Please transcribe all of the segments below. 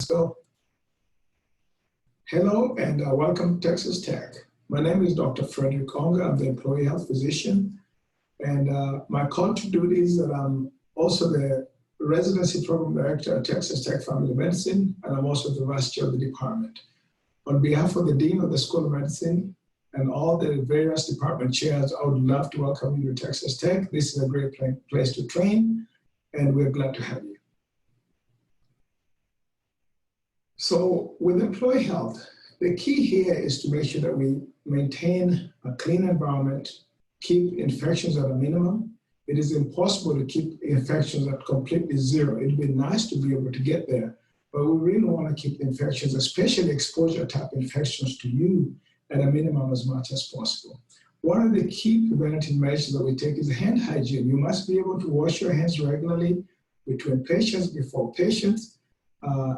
So, hello and welcome to Texas Tech. My name is Dr. Frederick Onga. I'm the employee health physician. And my culture duties that I'm also the residency program director at Texas Tech Family Medicine, and I'm also the vice chair of the department. On behalf of the Dean of the School of Medicine and all the various department chairs, I would love to welcome you to Texas Tech. This is a great place to train, and we're glad to have you. So with employee health, the key here is to make sure that we maintain a clean environment, keep infections at a minimum. It is impossible to keep infections at completely zero. It'd be nice to be able to get there, but we really want to keep infections, especially exposure type infections to you, at a minimum as much as possible. One of the key preventative measures that we take is hand hygiene. You must be able to wash your hands regularly between patients, before patients,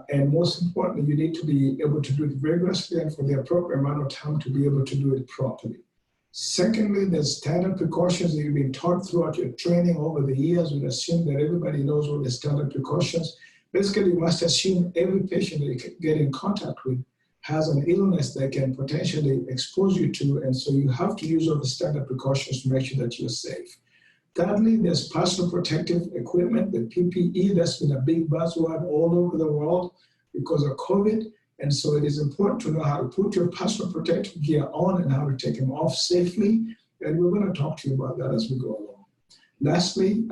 and most importantly, you need to be able to do it rigorously and for the appropriate amount of time to be able to do it properly. Secondly, there's standard precautions that you've been taught throughout your training over the years. We assume that everybody knows what the standard precautions. Basically, you must assume every patient that you get in contact with has an illness that can potentially expose you to, and so you have to use all the standard precautions to make sure that you're safe. Thirdly, there's personal protective equipment, the PPE. That's been a big buzzword all over the world because of COVID. And so it is important to know how to put your personal protective gear on and how to take them off safely. And we're going to talk to you about that as we go along. Lastly,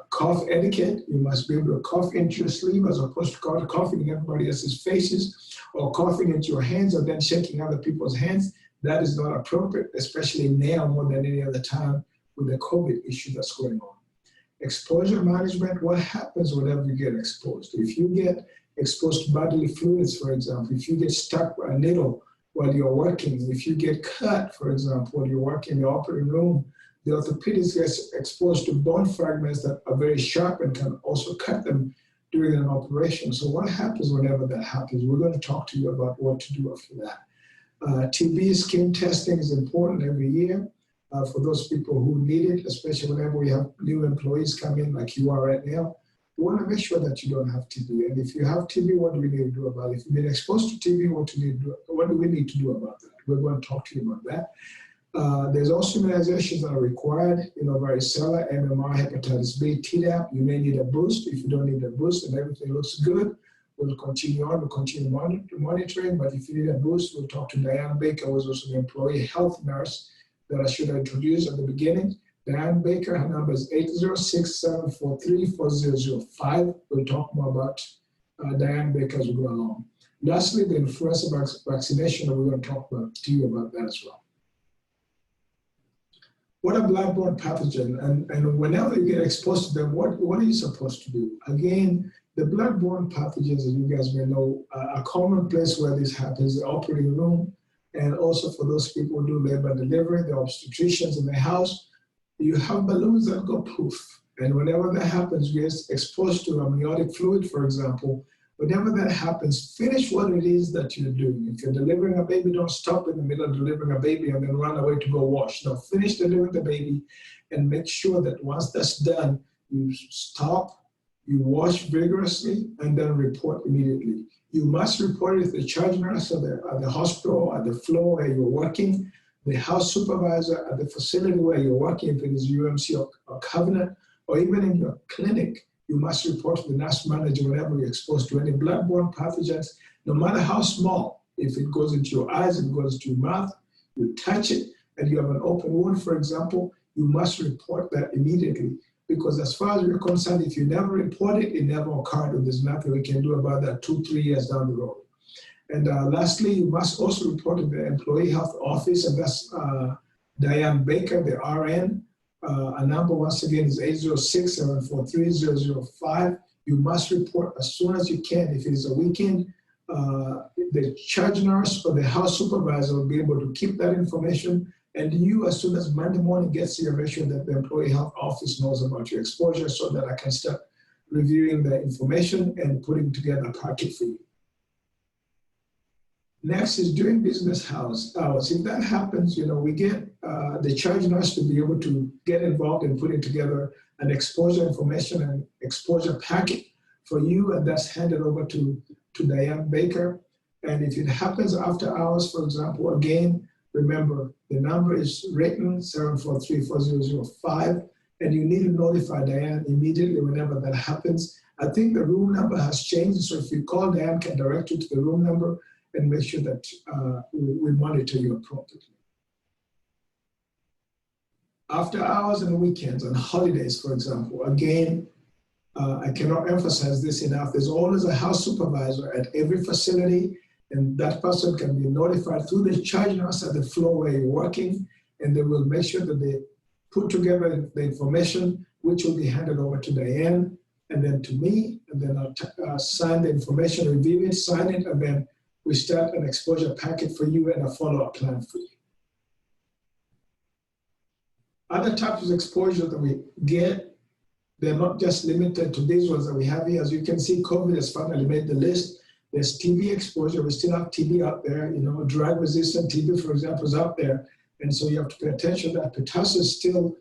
cough etiquette. You must be able to cough into your sleeve as opposed to coughing in everybody else's faces or coughing into your hands or then shaking other people's hands. That is not appropriate, especially now more than any other time, with the COVID issue that's going on. Exposure management, what happens whenever you get exposed? If you get exposed to bodily fluids, for example, if you get stuck by a needle while you're working, if you get cut, for example, while you're working in the operating room, the orthopedist gets exposed to bone fragments that are very sharp and can also cut them during an operation. So what happens whenever that happens? We're going to talk to you about what to do after that. TB skin testing is important every year. For those people who need it, especially whenever we have new employees come in like you are right now, we want to make sure that you don't have TB. And if you have TB, what do we need to do about it? If you've been exposed to TB, what do we need to do about that? We're going to talk to you about that. There's also immunizations that are required, varicella, MMR, hepatitis B, Tdap. You may need a boost. If you don't need a boost and everything looks good, we'll continue on. We'll continue monitoring. But if you need a boost, we'll talk to Diane Baker, who is also the employee health nurse that I should introduce at the beginning. Diane Baker, her number is 806-743-4005. We'll talk more about Diane Baker as we go along. Lastly, the influenza vaccination, we're going to talk to you about that as well. What are bloodborne pathogens? And whenever you get exposed to them, what are you supposed to do? Again, the bloodborne pathogens, as you guys may know, a common place where this happens, the operating room, and also for those people who do labor and delivery, the obstetricians in the house, you have balloons that go poof. And whenever that happens, you get exposed to amniotic fluid, for example. Whenever that happens, finish what it is that you're doing. If you're delivering a baby, don't stop in the middle of delivering a baby and then run away to go wash. No, finish delivering the baby and make sure that once that's done, you stop, you wash vigorously, and then report immediately. You must report it to the charge nurse at the hospital, at the floor where you're working, the house supervisor at the facility where you're working, if it is UMC or Covenant, or even in your clinic. You must report to the nurse manager whenever you're exposed to any bloodborne pathogens, no matter how small. If it goes into your eyes, if it goes into your mouth, you touch it, and you have an open wound, for example, you must report that immediately. Because as far as we're concerned, if you never report it, it never occurred, and there's nothing we can do about that 2-3 years down the road. And lastly, you must also report to the employee health office, and that's Diane Baker, the RN. A number, once again, is 806-743-0005. You must report as soon as you can. If it's a weekend, the charge nurse or the house supervisor will be able to keep that information. And you, as soon as Monday morning gets here, make sure that the employee health office knows about your exposure so that I can start reviewing the information and putting together a packet for you. Next is during business hours. If that happens, we get the charge nurse to be able to get involved in putting together an exposure information and exposure packet for you, and that's handed over to to Diane Baker. And if it happens after hours, for example, again, remember the number is written 743-4005, and you need to notify Diane immediately whenever that happens. I think the room number has changed, so if you call, Diane can direct you to the room number and make sure that we monitor you appropriately. After hours and weekends and holidays, for example, again, I cannot emphasize this enough. There's always a house supervisor at every facility, and that person can be notified through the charge nurse at the floor where you're working, and they will make sure that they put together the information, which will be handed over to Diane, and then to me, and then I'll sign the information, review it, sign it, and then we start an exposure packet for you and a follow-up plan for you. Other types of exposure that we get, they're not just limited to these ones that we have here. As you can see, COVID has finally made the list. There's TB exposure. We still have TB out there. You know, drug-resistant TB, for example, is out there. And so you have to pay attention that pertussis is still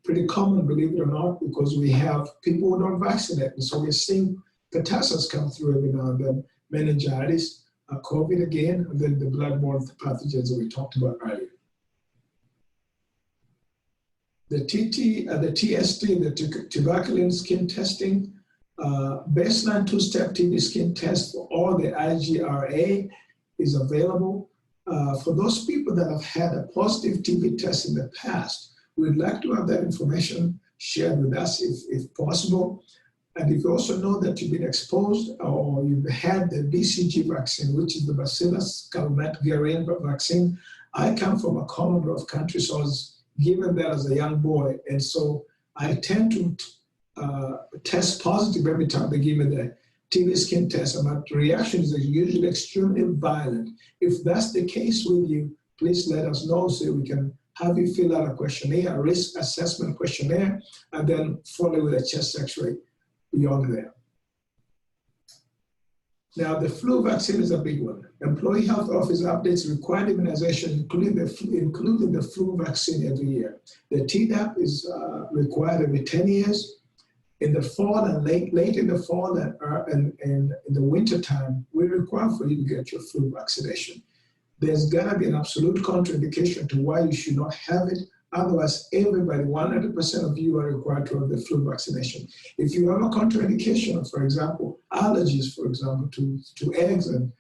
pretty common, believe it or not, because we have people who don't vaccinate. And so we're seeing pertussis come through every now and then, meningitis, COVID again, and then the bloodborne pathogens that we talked about earlier. The TST, the tuberculin skin testing, baseline two-step TB skin test for all the IGRA is available. For those people that have had a positive TB test in the past, we'd like to have that information shared with us if possible. And if you also know that you've been exposed or you've had the BCG vaccine, which is the Bacillus calmette-guerin vaccine. I come from a Commonwealth country, so I was given that as a young boy. And so I tend to test positive every time they give me the TB skin test, and my reactions are usually extremely violent. If that's the case with you, please let us know so we can have you fill out a questionnaire, a risk assessment questionnaire, and then follow with a chest x-ray beyond there. Now, the flu vaccine is a big one. Employee Health Office updates required immunization, including the flu vaccine every year. The Tdap is required every 10 years. In the fall and late in the fall and in the winter time, we require for you to get your flu vaccination. There's gotta be an absolute contraindication to why you should not have it. Otherwise, everybody, 100% of you are required to have the flu vaccination. If you have a contraindication, for example, allergies, for example, to eggs and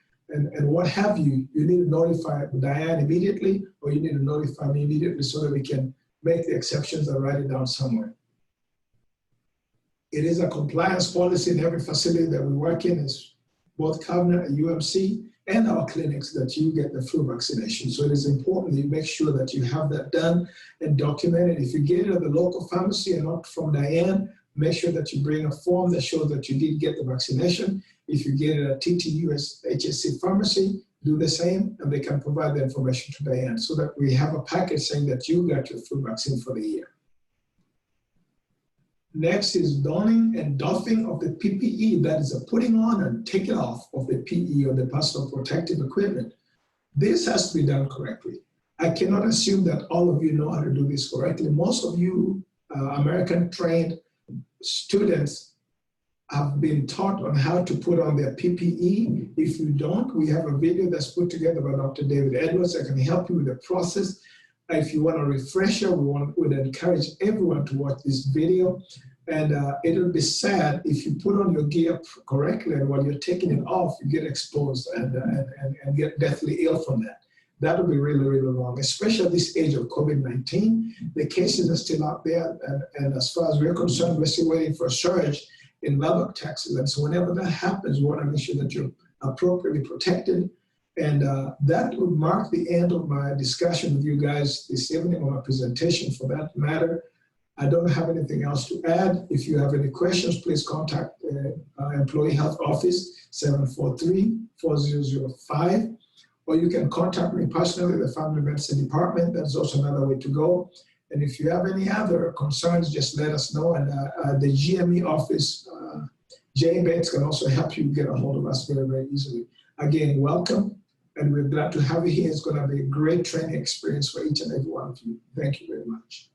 what have you, you need to notify Diane immediately, or you need to notify me immediately so that we can make the exceptions and write it down somewhere. It is a compliance policy in every facility that we work in, is both Covenant and UMC and our clinics, that you get the flu vaccination. So it is important that you make sure that you have that done and documented. If you get it at the local pharmacy and not from Diane, make sure that you bring a form that shows that you did get the vaccination. If you get it at TTUHSC pharmacy, do the same, and they can provide the information to Diane so that we have a package saying that you got your flu vaccine for the year. Next is donning and doffing of the PPE, that is a putting on and taking off of the PE or the personal protective equipment. This has to be done correctly. I cannot assume that all of you know how to do this correctly. Most of you American trained students have been taught on how to put on their PPE. If you don't, we have a video that's put together by Dr. David Edwards that can help you with the process. If you want a refresher, we would encourage everyone to watch this video. And it'll be sad if you put on your gear correctly and while you're taking it off, you get exposed and get deathly ill from that. That would be really, really wrong, especially at this age of COVID-19. The cases are still out there. And as far as we're concerned, we're still waiting for a surge in Lubbock, Texas. And so whenever that happens, we want to make sure that you're appropriately protected. And that would mark the end of my discussion with you guys this evening, or my presentation for that matter. I don't have anything else to add. If you have any questions, please contact Employee Health Office, 743-4005, or you can contact me personally, the Family Medicine Department. That's also another way to go. And if you have any other concerns, just let us know. And the GME office, Jay Bates, can also help you get a hold of us very, very easily. Again, welcome. And we're glad to have you here. It's going to be a great training experience for each and every one of you. Thank you very much.